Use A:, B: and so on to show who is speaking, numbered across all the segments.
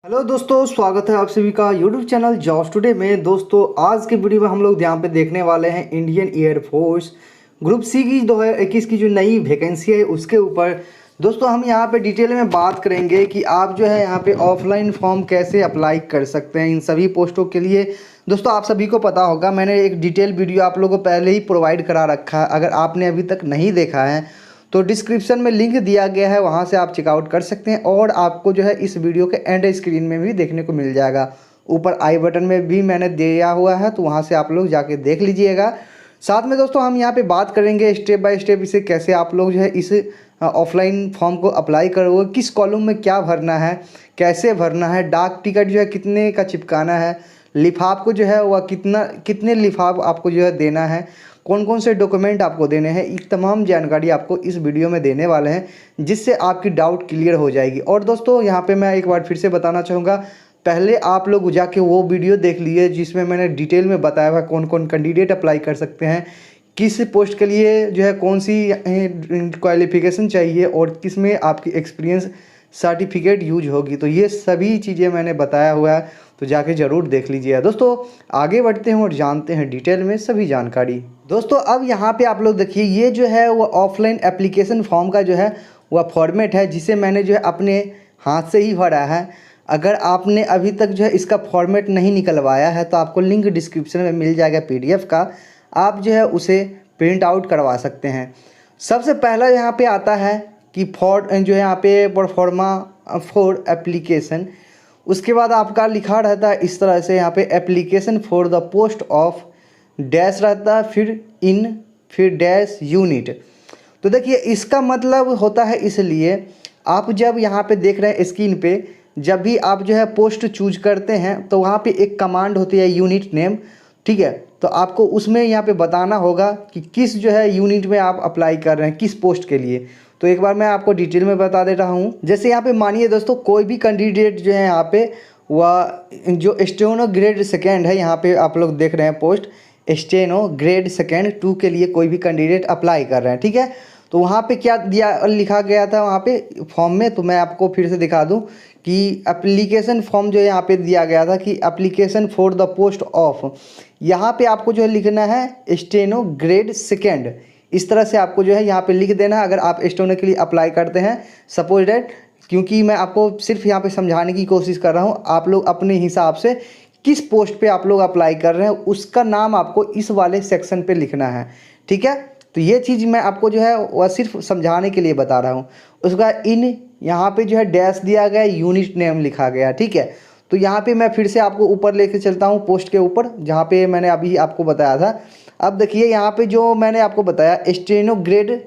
A: Hello दोस्तों, स्वागत है आप सभी का यूट्यूब चैनल जॉब्स टुडे में। दोस्तों आज के वीडियो में हम लोग यहाँ पे देखने वाले हैं इंडियन एयरफोर्स ग्रुप सी की 2021 की जो नई वैकेंसी है उसके ऊपर। दोस्तों हम यहाँ पे डिटेल में बात करेंगे कि आप जो है यहाँ पे ऑफलाइन फॉर्म कैसे अप्लाई कर सकते हैं इन सभी पोस्टों के लिए। दोस्तों आप सभी को पता होगा, मैंने एक डिटेल वीडियो आप लोगों को पहले ही प्रोवाइड करा रखा है। अगर आपने अभी तक नहीं देखा है तो डिस्क्रिप्शन में लिंक दिया गया है, वहाँ से आप चेकआउट कर सकते हैं और आपको जो है इस वीडियो के एंड स्क्रीन में भी देखने को मिल जाएगा। ऊपर आई बटन में भी मैंने दिया हुआ है, तो वहाँ से आप लोग जाके देख लीजिएगा। साथ में दोस्तों हम यहाँ पे बात करेंगे स्टेप बाय स्टेप इसे कैसे आप लोग जो है इस ऑफलाइन फॉर्म को अप्लाई करोगे, किस कॉलम में क्या भरना है, कैसे भरना है, डाक टिकट जो है कितने का चिपकाना है, लिफाफ को जो है वह कितने लिफाफ आपको जो है देना है, कौन कौन से डॉक्यूमेंट आपको देने हैं, एक तमाम जानकारी आपको इस वीडियो में देने वाले हैं, जिससे आपकी डाउट क्लियर हो जाएगी। और दोस्तों यहाँ पे मैं एक बार फिर से बताना चाहूँगा, पहले आप लोग जाके वो वीडियो देख लीजिए जिसमें मैंने डिटेल में बताया हुआ कौन कौन कैंडिडेट अप्लाई कर सकते हैं, किस पोस्ट के लिए जो है कौन सी क्वालिफिकेशन चाहिए और किस में आपकी एक्सपीरियंस सर्टिफिकेट यूज होगी। तो ये सभी चीज़ें मैंने बताया हुआ है, तो जाके ज़रूर देख लीजिए। दोस्तों आगे बढ़ते हैं और जानते हैं डिटेल में सभी जानकारी। दोस्तों अब यहाँ पे आप लोग देखिए, ये जो है वो ऑफलाइन एप्लीकेशन फॉर्म का जो है वह फॉर्मेट है, जिसे मैंने जो है अपने हाथ से ही भरा है। अगर आपने अभी तक जो है इसका फॉर्मेट नहीं निकलवाया है तो आपको लिंक डिस्क्रिप्शन में मिल जाएगा PDF का, आप जो है उसे प्रिंट आउट करवा सकते हैं। सबसे पहला यहाँ पे आता है कि जो है यहाँ पे परफॉर्मा फॉर एप्लीकेशन, उसके बाद आपका लिखा रहता है इस तरह से, यहाँ पे application for the post of dash रहता है, फिर डैश यूनिट। तो देखिए इसका मतलब होता है, इसलिए आप जब यहाँ पे देख रहे हैं स्क्रीन पे, जब भी आप जो है पोस्ट चूज करते हैं तो वहाँ पे एक कमांड होती है यूनिट नेम, ठीक है। तो आपको उसमें यहाँ पे बताना होगा कि किस जो है यूनिट में आप अप्लाई कर रहे हैं, किस पोस्ट के लिए। तो एक बार मैं आपको डिटेल में बता दे रहा हूँ। जैसे यहाँ पे मानिए दोस्तों, कोई भी कैंडिडेट जो है यहाँ पे वह जो स्टेनो ग्रेड सेकेंड है, यहाँ पे आप लोग देख रहे हैं पोस्ट स्टेनो ग्रेड सेकेंड 2 के लिए कोई भी कैंडिडेट अप्लाई कर रहे हैं, ठीक है। तो वहाँ पे क्या लिखा गया था वहाँ पे फॉर्म में, तो मैं आपको फिर से दिखा दूँ कि एप्लीकेशन फॉर्म जो है यहाँ पे दिया गया था कि application for the post of, यहाँ पे आपको जो है लिखना है स्टेनो ग्रेड सेकेंड। इस तरह से आपको जो है यहाँ पे लिख देना है अगर आप स्टेनो के लिए अप्लाई करते हैं। सपोज डैट, क्योंकि मैं आपको सिर्फ यहाँ पे समझाने की कोशिश कर रहा हूँ, आप लोग अपने हिसाब से किस पोस्ट पे आप लोग अप्लाई कर रहे हैं उसका नाम आपको इस वाले सेक्शन पे लिखना है, ठीक है। तो ये चीज़ मैं आपको जो है वह सिर्फ समझाने के लिए बता रहा हूँ। उसका यहाँ पे जो है डैश दिया गया, यूनिट नेम लिखा गया, ठीक है। तो यहाँ पे मैं फिर से आपको ऊपर लेके चलता हूँ पोस्ट के ऊपर, जहाँ पे मैंने अभी आपको बताया था। अब देखिए यहाँ पे जो मैंने आपको बताया स्टेनो ग्रेड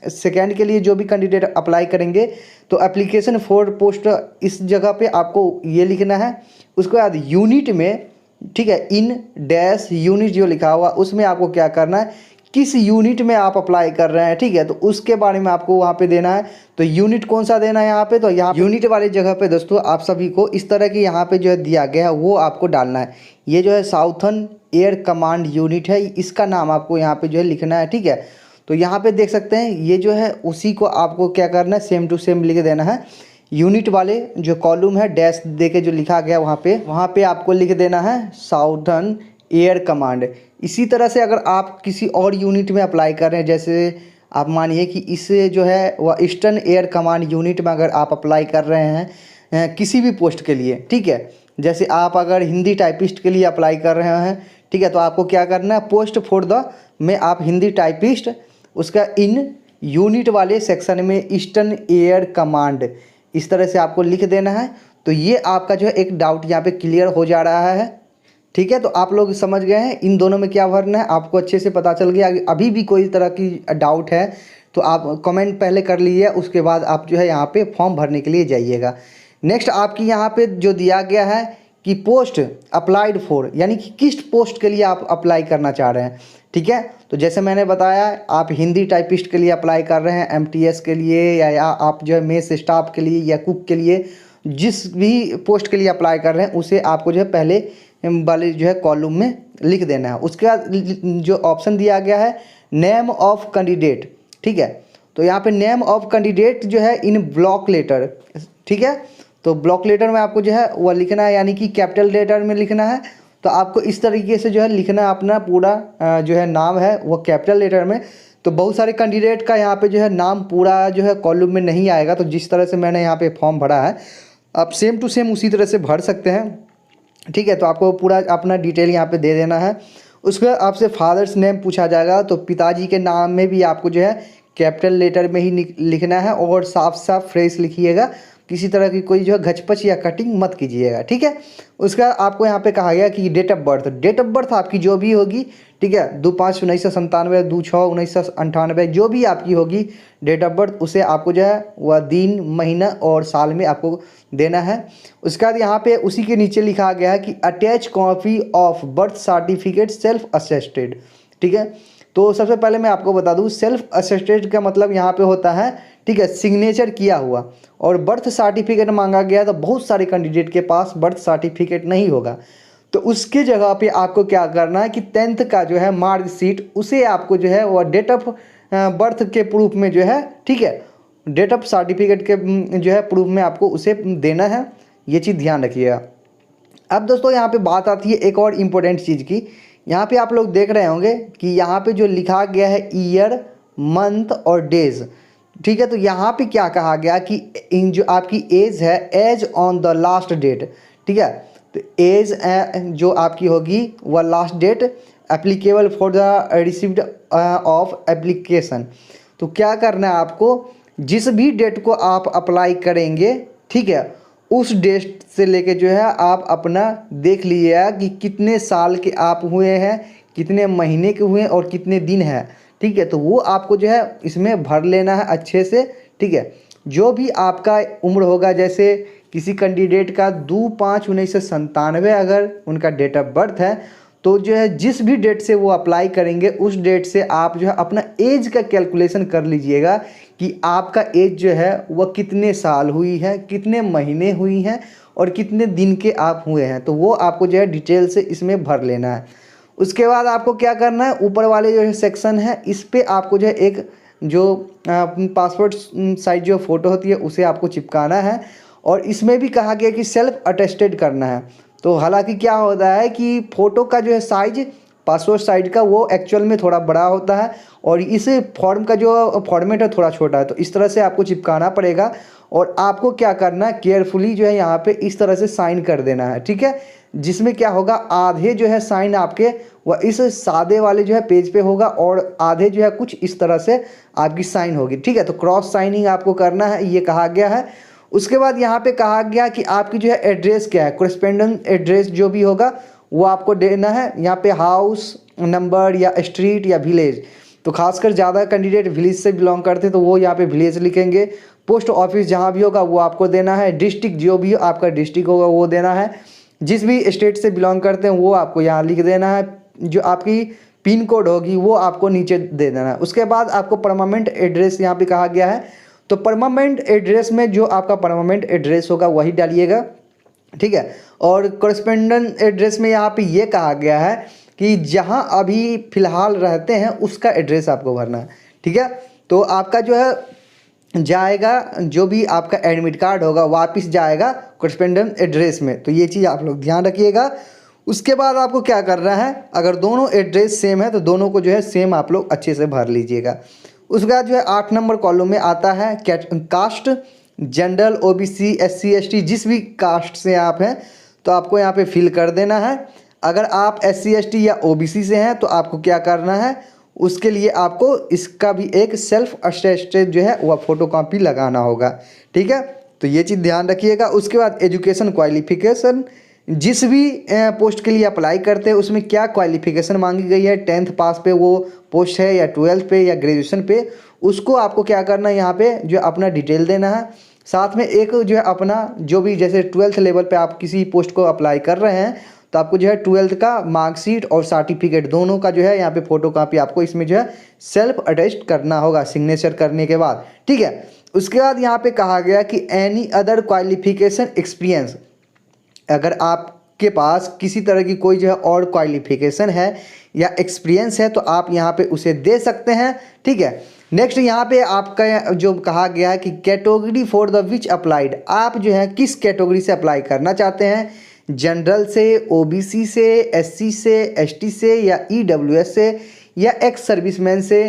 A: सेकेंड के लिए जो भी कैंडिडेट अप्लाई करेंगे तो एप्लीकेशन फॉर पोस्ट, इस जगह पे आपको ये लिखना है। उसके बाद यूनिट में, ठीक है, इन डैश यूनिट जो लिखा हुआ उसमें आपको क्या करना है, किस यूनिट में आप अप्लाई कर रहे हैं, ठीक है। तो उसके बारे में आपको वहाँ पे देना है। तो यूनिट कौन सा देना है यहाँ पे, तो यहाँ यूनिट वाली जगह पे दोस्तों आप सभी को इस तरह की यहाँ पे जो है दिया गया है वो आपको डालना है। ये जो है साउथर्न एयर कमांड यूनिट है, इसका नाम आपको यहाँ पे जो है लिखना है, ठीक है। तो यहाँ पे देख सकते हैं ये जो है उसी को आपको क्या करना है, सेम टू सेम लिख देना है। यूनिट वाले जो कॉलम है डैश दे के जो लिखा गया वहाँ पे आपको लिख देना है साउथर्न एयर कमांड। इसी तरह से अगर आप किसी और यूनिट में अप्लाई कर रहे हैं, जैसे आप मानिए कि इससे जो है वह ईस्टर्न एयर कमांड यूनिट में अगर आप अप्लाई कर रहे हैं किसी भी पोस्ट के लिए, ठीक है। जैसे आप अगर हिंदी टाइपिस्ट के लिए अप्लाई कर रहे हैं, ठीक है, तो आपको क्या करना है, पोस्ट फॉर द में आप हिंदी टाइपिस्ट, उसका इन यूनिट वाले सेक्शन में ईस्टर्न एयर कमांड, इस तरह से आपको लिख देना है। तो ये आपका जो है एक डाउट यहाँ पे क्लियर हो जा रहा है, ठीक है। तो आप लोग समझ गए हैं इन दोनों में क्या भरना है, आपको अच्छे से पता चल गया। अभी भी कोई तरह की डाउट है तो आप कमेंट पहले कर लीजिए, उसके बाद आप जो है यहाँ पे फॉर्म भरने के लिए जाइएगा। नेक्स्ट आपकी यहाँ पे जो दिया गया है कि पोस्ट अप्लाइड फॉर, यानी कि किस पोस्ट के लिए आप अप्लाई करना चाह रहे हैं, ठीक है। तो जैसे मैंने बताया, आप हिंदी टाइपिस्ट के लिए अप्लाई कर रहे हैं, MTS के लिए, या आप जो है मेस स्टाफ के लिए या कुक के लिए, जिस भी पोस्ट के लिए अप्लाई कर रहे हैं उसे आपको जो है पहले वाले जो है कॉलम में लिख देना है। उसके बाद जो ऑप्शन दिया गया है नेम ऑफ कैंडिडेट, ठीक है। तो यहाँ पे नेम ऑफ कैंडिडेट जो है इन ब्लॉक लेटर, ठीक है। तो ब्लॉक लेटर में आपको जो है वह लिखना है, यानी कि कैपिटल लेटर में लिखना है। तो आपको इस तरीके से जो है लिखना है, अपना पूरा जो है नाम है वो कैपिटल लेटर में। तो बहुत सारे कैंडिडेट का यहाँ पे जो है नाम पूरा जो है कॉलम में नहीं आएगा, तो जिस तरह से मैंने यहाँ पे फॉर्म भरा है आप सेम टू सेम उसी तरह से भर सकते हैं, ठीक है। तो आपको पूरा अपना डिटेल यहाँ पे दे देना है। उसके बाद आपसे फादर्स नेम पूछा जाएगा, तो पिताजी के नाम में भी आपको जो है कैपिटल लेटर में ही लिखना है और साफ साफ फ्रेश लिखिएगा, किसी तरह की कोई जो है घचपच या कटिंग मत कीजिएगा, ठीक है। उसका आपको यहाँ पे कहा गया कि डेट ऑफ बर्थ आपकी जो भी होगी, ठीक है, 2/5/1997, 2/6/1998, जो भी आपकी होगी डेट ऑफ बर्थ, उसे आपको जो है वह दिन, महीना और साल में आपको देना है। उसके बाद यहाँ पे उसी के नीचे लिखा गया है कि attach copy of birth certificate self attested, ठीक है। तो सबसे पहले मैं आपको बता दूं, सेल्फ अटेस्टेड का मतलब यहाँ पे होता है, ठीक है, सिग्नेचर किया हुआ। और बर्थ सर्टिफिकेट मांगा गया तो बहुत सारे कैंडिडेट के पास बर्थ सर्टिफिकेट नहीं होगा, तो उसके जगह पे आपको क्या करना है कि 10th का जो है मार्कशीट, उसे आपको जो है वह डेट ऑफ बर्थ के प्रूफ में जो है, ठीक है, डेट ऑफ सर्टिफिकेट के जो है प्रूफ में आपको उसे देना है, ये चीज़ ध्यान रखिएगा। अब दोस्तों यहाँ पे बात आती है एक और इम्पोर्टेंट चीज़ की। यहाँ पे आप लोग देख रहे होंगे कि यहाँ पे जो लिखा गया है ईयर, मंथ और डेज, ठीक है। तो यहाँ पे क्या कहा गया कि इन जो आपकी एज है, age on the last date, ठीक है। तो एज जो आपकी होगी वह last date applicable for the received of application. तो क्या करना है आपको, जिस भी डेट को आप अप्लाई करेंगे, ठीक है, उस डेट से लेके जो है आप अपना देख लीजिएगा कि कितने साल के आप हुए हैं, कितने महीने के हुए हैं और कितने दिन हैं, ठीक है। तो वो आपको जो है इसमें भर लेना है अच्छे से, ठीक है। जो भी आपका उम्र होगा, जैसे किसी कैंडिडेट का 2/5/1997 अगर उनका डेट ऑफ बर्थ है, तो जो है जिस भी डेट से वो अप्लाई करेंगे उस डेट से आप जो है अपना एज का कैलकुलेशन कर लीजिएगा कि आपका एज जो है वह कितने साल हुई है, कितने महीने हुई हैं और कितने दिन के आप हुए हैं। तो वो आपको जो है डिटेल से इसमें भर लेना है। उसके बाद आपको क्या करना है, ऊपर वाले जो है सेक्शन है, इस पर आपको जो है एक जो पासपोर्ट साइज जो फ़ोटो होती है उसे आपको चिपकाना है। और इसमें भी कहा गया कि सेल्फ अटेस्टेड करना है। तो हालांकि क्या होता है कि फ़ोटो का जो है साइज पासपोर्ट साइज का वो एक्चुअल में थोड़ा बड़ा होता है और इस फॉर्म का जो फॉर्मेट है थोड़ा छोटा है, तो इस तरह से आपको चिपकाना पड़ेगा। और आपको क्या करना है, केयरफुली जो है यहाँ पे इस तरह से साइन कर देना है, ठीक है। जिसमें क्या होगा, आधे जो है साइन आपके वह इस सादे वाले जो है पेज पे होगा और आधे जो है कुछ इस तरह से आपकी साइन होगी, ठीक है। तो क्रॉस साइनिंग आपको करना है, ये कहा गया है। उसके बाद यहाँ पे कहा गया कि आपकी जो है एड्रेस क्या है, कोरेस्पोंडेंट एड्रेस जो भी होगा वो आपको देना है। यहाँ पे हाउस नंबर या स्ट्रीट या विलेज, तो खासकर ज़्यादा कैंडिडेट विलेज से बिलोंग करते हैं तो वो यहाँ पे विलेज लिखेंगे। पोस्ट ऑफिस जहाँ भी होगा वो आपको देना है। डिस्ट्रिक्ट जो भी आपका डिस्ट्रिक्ट होगा वो देना है। जिस भी स्टेट से बिलोंग करते हैं वो आपको यहाँ लिख देना है। जो आपकी पिन कोड होगी वो आपको नीचे दे देना है। उसके बाद आपको परमानेंट एड्रेस यहाँ पे कहा गया है, तो परमानेंट एड्रेस में जो आपका परमानेंट एड्रेस होगा वही डालिएगा, ठीक है। और कॉरेस्पोंडेंट एड्रेस में यहाँ पे ये कहा गया है कि जहाँ अभी फ़िलहाल रहते हैं उसका एड्रेस आपको भरना है, ठीक है। तो आपका जो है जाएगा, जो भी आपका एडमिट कार्ड होगा वापस जाएगा कॉरेस्पोंडेंट एड्रेस में, तो ये चीज़ आप लोग ध्यान रखिएगा। उसके बाद आपको क्या करना है, अगर दोनों एड्रेस सेम है तो दोनों को जो है सेम आप लोग अच्छे से भर लीजिएगा। उसके बाद जो है 8 नंबर कॉलम में आता है caste, general, OBC, SC, ST, जिस भी कास्ट से आप हैं तो आपको यहाँ पे फिल कर देना है। अगर आप एससी, एसटी या ओबीसी से हैं तो आपको क्या करना है, उसके लिए आपको इसका भी एक सेल्फ अटेस्टेड जो है वह फोटोकॉपी लगाना होगा, ठीक है। तो ये चीज़ ध्यान रखिएगा। उसके बाद एजुकेशन क्वालिफिकेशन, जिस भी पोस्ट के लिए अप्लाई करते हैं उसमें क्या क्वालिफिकेशन मांगी गई है, 10th पास पे वो पोस्ट है या 12th पे या ग्रेजुएशन पे, उसको आपको क्या करना है यहाँ पे जो अपना डिटेल देना है। साथ में एक जो है अपना जो भी जैसे 12th लेवल पे आप किसी पोस्ट को अप्लाई कर रहे हैं तो आपको जो है 12th का मार्कशीट और सर्टिफिकेट दोनों का जो है यहाँ पे फोटोकॉपी आपको इसमें जो है सेल्फ अटेस्ट करना होगा सिग्नेचर करने के बाद, ठीक है। उसके बाद यहाँ पे कहा गया कि एनी अदर क्वालिफिकेशन एक्सपीरियंस, अगर आपके पास किसी तरह की कोई जो है और क्वालिफिकेशन है या एक्सपीरियंस है तो आप यहाँ पे उसे दे सकते हैं, ठीक है। नेक्स्ट यहाँ पे आपका जो कहा गया है कि category for the which applied, आप जो है किस कैटेगरी से अप्लाई करना चाहते हैं, जनरल से, ओबीसी से, एससी से, एसटी से या ईडब्ल्यूएस से या एक्स सर्विसमैन से,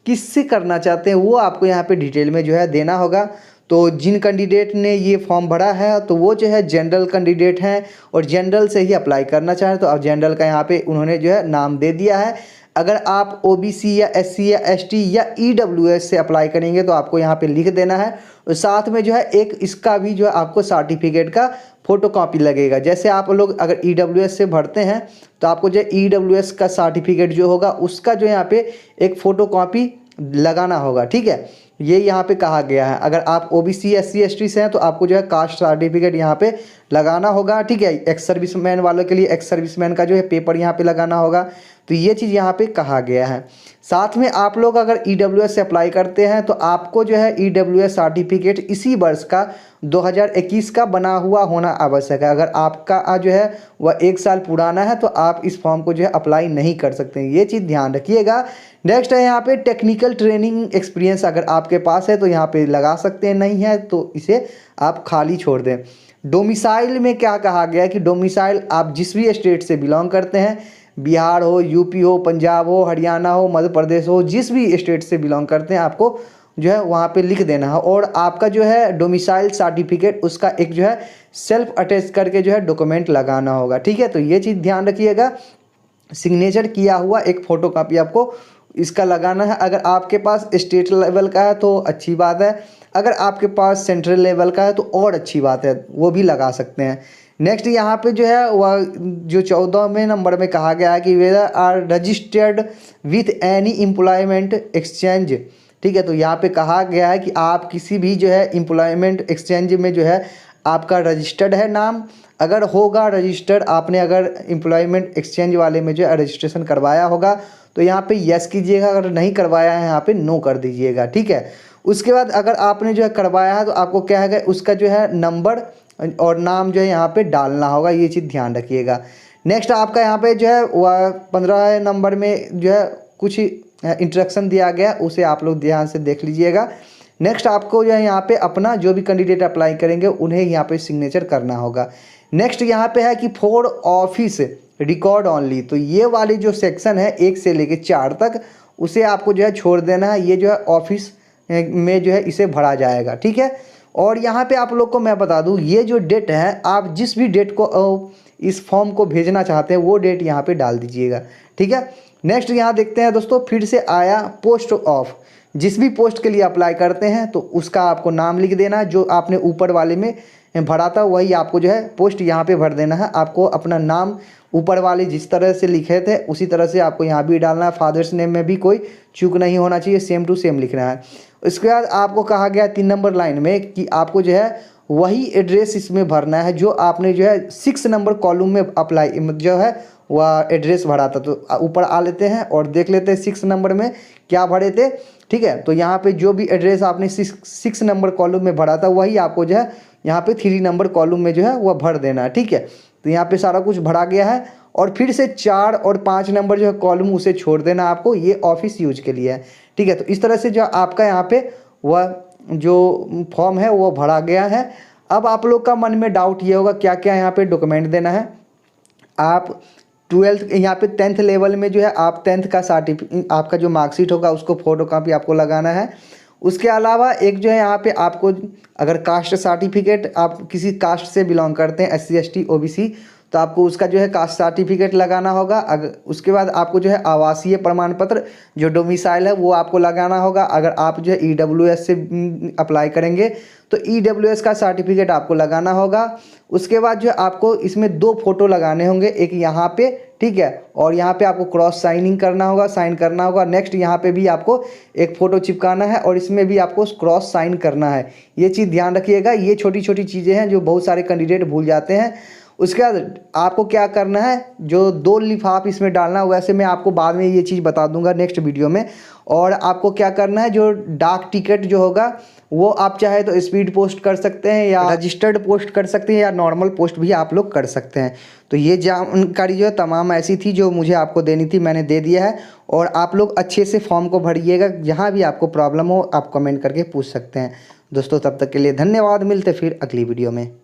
A: किससे करना चाहते हैं वो आपको यहाँ पे डिटेल में जो है देना होगा। तो जिन कैंडिडेट ने ये फॉर्म भरा है तो वो जो है जनरल कैंडिडेट हैं और जनरल से ही अप्लाई करना चाहें तो अब जनरल का यहाँ पे उन्होंने जो है नाम दे दिया है। अगर आप ओबीसी या एससी या एसटी या ईडब्ल्यूएस से अप्लाई करेंगे तो आपको यहाँ पे लिख देना है और साथ में जो है एक इसका भी जो है आपको सर्टिफिकेट का फ़ोटो कॉपी लगेगा। जैसे आप लोग अगर ईडब्ल्यूएस से भरते हैं तो आपको जो ईडब्ल्यूएस का सर्टिफिकेट जो होगा उसका जो यहाँ पे एक फ़ोटो कॉपी लगाना होगा, ठीक है। ये यहाँ पे कहा गया है। अगर आप ओबीसी एससी एसटी से हैं तो आपको जो है कास्ट सर्टिफिकेट यहाँ पे लगाना होगा, ठीक है। एक्स सर्विसमैन वालों के लिए एक्स सर्विसमैन का जो है पेपर यहाँ पे लगाना होगा। तो ये चीज़ यहाँ पे कहा गया है। साथ में आप लोग अगर ईडब्ल्यूएस से अप्लाई करते हैं तो आपको जो है ईडब्ल्यूएस सर्टिफिकेट इसी वर्ष का 2021 का बना हुआ होना आवश्यक है। अगर आपका जो है वह 1 साल पुराना है तो आप इस फॉर्म को जो है अप्लाई नहीं कर सकते हैं, ये चीज़ ध्यान रखिएगा। नेक्स्ट है यहाँ पे टेक्निकल ट्रेनिंग एक्सपीरियंस, अगर आपके पास है तो यहाँ पे लगा सकते हैं, नहीं है तो इसे आप खाली छोड़ दें। डोमिसाइल में क्या कहा गया है कि डोमिसाइल आप जिस भी स्टेट से बिलोंग करते हैं, बिहार हो, यूपी हो, पंजाब हो, हरियाणा हो, मध्य प्रदेश हो, जिस भी स्टेट से बिलोंग करते हैं आपको जो है वहाँ पे लिख देना है। और आपका जो है डोमिसाइल सर्टिफिकेट उसका एक जो है सेल्फ अटैच करके जो है डॉक्यूमेंट लगाना होगा, ठीक है। तो ये चीज़ ध्यान रखिएगा। सिग्नेचर किया हुआ एक फ़ोटो कापी आपको इसका लगाना है। अगर आपके पास स्टेट लेवल का है तो अच्छी बात है, अगर आपके पास सेंट्रल लेवल का है तो और अच्छी बात है, वो भी लगा सकते हैं। नेक्स्ट यहाँ पे जो है वह जो 14वें नंबर में कहा गया है कि whether are registered with any employment exchange, ठीक है। तो यहाँ पे कहा गया है कि आप किसी भी जो है एम्प्लॉयमेंट एक्सचेंज में जो है आपका रजिस्टर्ड है नाम, अगर होगा रजिस्टर्ड, आपने अगर एम्प्लॉयमेंट एक्सचेंज वाले में जो है रजिस्ट्रेशन करवाया होगा तो यहाँ पे यस कीजिएगा, अगर नहीं करवाया है यहाँ पे नो कर दीजिएगा, ठीक है। उसके बाद अगर आपने जो है करवाया है तो आपको क्या है उसका जो है नंबर और नाम जो है यहाँ पे डालना होगा, ये चीज़ ध्यान रखिएगा। नेक्स्ट आपका यहाँ पे जो है वह 15 नंबर में जो है कुछ इंस्ट्रक्शन दिया गया, उसे आप लोग ध्यान से देख लीजिएगा। नेक्स्ट आपको जो है यहाँ पे अपना जो भी कैंडिडेट अप्लाई करेंगे उन्हें यहाँ पे सिग्नेचर करना होगा। नेक्स्ट यहाँ पे है कि फॉर ऑफिस रिकॉर्ड ऑनली, तो ये वाली जो सेक्शन है 1 से लेकर 4 तक उसे आपको जो है छोड़ देना है, ये जो है ऑफिस में जो है इसे भरा जाएगा, ठीक है। और यहाँ पे आप लोग को मैं बता दूँ ये जो डेट है, आप जिस भी डेट को इस फॉर्म को भेजना चाहते हैं वो डेट यहाँ पे डाल दीजिएगा, ठीक है। नेक्स्ट यहाँ देखते हैं दोस्तों, फिर से आया पोस्ट ऑफ, जिस भी पोस्ट के लिए अप्लाई करते हैं तो उसका आपको नाम लिख देना, जो आपने ऊपर वाले में भरा था वही आपको जो है पोस्ट यहाँ पे भर देना है। आपको अपना नाम ऊपर वाले जिस तरह से लिखे थे उसी तरह से आपको यहाँ भी डालना है। फादर्स नेम में भी कोई चूक नहीं होना चाहिए, सेम टू सेम लिखना है। उसके बाद आपको कहा गया 3 नंबर लाइन में कि आपको जो है वही एड्रेस इसमें भरना है जो आपने जो है 6 नंबर कॉलम में अप्लाई जो है वह एड्रेस भरा था। तो ऊपर आ लेते हैं और देख लेते हैं 6 नंबर में क्या भरे थे, ठीक है। तो यहाँ पे जो भी एड्रेस आपने 6 नंबर कॉलम में भरा था वही आपको जो है यहाँ पे 3 नंबर कॉलम में जो है वह भर देना है, ठीक है। तो यहाँ पे सारा कुछ भरा गया है और फिर से 4 और 5 नंबर जो है कॉलम उसे छोड़ देना आपको, ये ऑफिस यूज के लिए है, ठीक है। तो इस तरह से जो आपका यहाँ पे वह जो फॉर्म है वो भरा गया है। अब आप लोग का मन में डाउट ये होगा क्या क्या यहाँ पे डॉक्यूमेंट देना है। आप 12th यहाँ पे 10th लेवल में जो है आप 10th का सर्टिफिकेट, आपका जो मार्कशीट होगा उसको फोटो कॉपी आपको लगाना है। उसके अलावा एक जो है यहाँ पे आपको अगर कास्ट सर्टिफिकेट, आप किसी कास्ट से बिलोंग करते हैं SC ST OBC, तो आपको उसका जो है कास्ट सर्टिफिकेट लगाना होगा। अगर उसके बाद आपको जो है आवासीय प्रमाण पत्र जो डोमिसाइल है वो आपको लगाना होगा। अगर आप जो है EWS से अप्लाई करेंगे तो EWS का सर्टिफिकेट आपको लगाना होगा। उसके बाद जो है आपको इसमें 2 फोटो लगाने होंगे, एक यहाँ पे, ठीक है, और यहाँ पे आपको क्रॉस साइनिंग करना होगा, साइन करना होगा। नेक्स्ट यहाँ पे भी आपको एक फ़ोटो चिपकाना है और इसमें भी आपको क्रॉस साइन करना है। ये चीज़ ध्यान रखिएगा, ये छोटी छोटी चीज़ें हैं जो बहुत सारे कैंडिडेट भूल जाते हैं। उसके बाद आपको क्या करना है, जो 2 लिफाफ इसमें डालना है, वैसे मैं आपको बाद में ये चीज़ बता दूंगा नेक्स्ट वीडियो में। और आपको क्या करना है, जो डाक टिकट जो होगा वो आप चाहे तो स्पीड पोस्ट कर सकते हैं या रजिस्टर्ड पोस्ट कर सकते हैं या नॉर्मल पोस्ट भी आप लोग कर सकते हैं। तो ये जानकारी जो है तमाम ऐसी थी जो मुझे आपको देनी थी, मैंने दे दिया है। और आप लोग अच्छे से फॉर्म को भरिएगा, जहाँ भी आपको प्रॉब्लम हो आप कमेंट करके पूछ सकते हैं। दोस्तों तब तक के लिए धन्यवाद, मिलते फिर अगली वीडियो में।